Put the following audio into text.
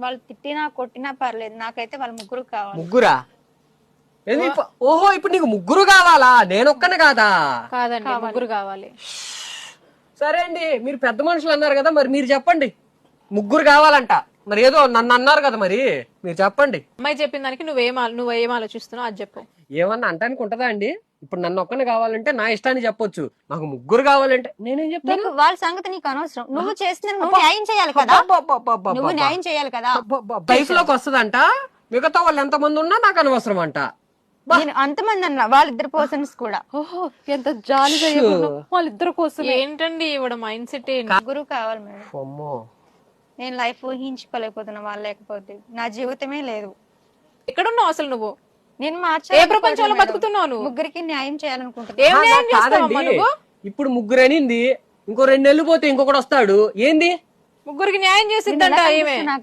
వాళ్ళు తిట్టినా కొట్టినా పర్లేదు, నాకైతే వాళ్ళు ముగ్గురు కావాలి. ముగ్గురా? ఓహో, ఇప్పుడు నీకు ముగ్గురు కావాలా? నేనొక్కనే కాదా? కాదండి, ముగ్గురు కావాలి. సరే అండి, మీరు పెద్ద మనుషులు అన్నారు కదా, మరి మీరు చెప్పండి. ముగ్గురు కావాలంట, మరి ఏదో నన్ను అన్నారు కదా, మరి మీరు చెప్పండి. అమ్మాయి చెప్పిన దానికి నువ్వేం ఆలోచిస్తున్నావు అది చెప్పు. ఏమన్నా అంటానికి ఉంటదా అండి? ఇప్పుడు నన్ను ఒక్కనే కావాలంటే నా ఇష్టాన్ని చెప్పొచ్చు, నాకు కావాలంటే నేనేం చెప్తాను? వాళ్ళ సంగతి నీకు అనవసరం. నువ్వు చేసిన నువ్వు న్యాయం చేయాలి కదా, నువ్వు న్యాయం చేయాలి కదా. లైఫ్ లోకి వస్తుందంట, మిగతా వాళ్ళు ఎంత మంది ఉన్నా నాకు అనవసరం అంట. నేను అంతమంది అన్నా, వాళ్ళిద్దరు పర్సన్స్ కూడా. ఓహో, ఎంత జాలీగా వాళ్ళిద్దరు కోసం. ఏంటండి ఇవిడ మైండ్ సెట్? ముగ్గురు కావాలి మేడం. అమ్మో, నేను లైఫ్ ఊహించుకోలేకపోతున్నా వాళ్ళు లేకపోతే. నా జీవితమే లేదు. ఎక్కడున్నావు అసలు నువ్వు? నేను ఏ ప్రపంచంలో బతుకుతున్నావు నువ్వు? ముగ్గురికి న్యాయం చేయాలనుకుంటున్నా. ఏం న్యాయం చేస్తావమ్మా కాదండి, నువ్వు? ఇప్పుడు ముగ్గురు అనింది, ఇంకో 2 నెలలు పోతే ఇంకొకటి వస్తాడు. ఏంది ముగ్గురికి న్యాయం చేసిద్దంట ఈమె. నాకు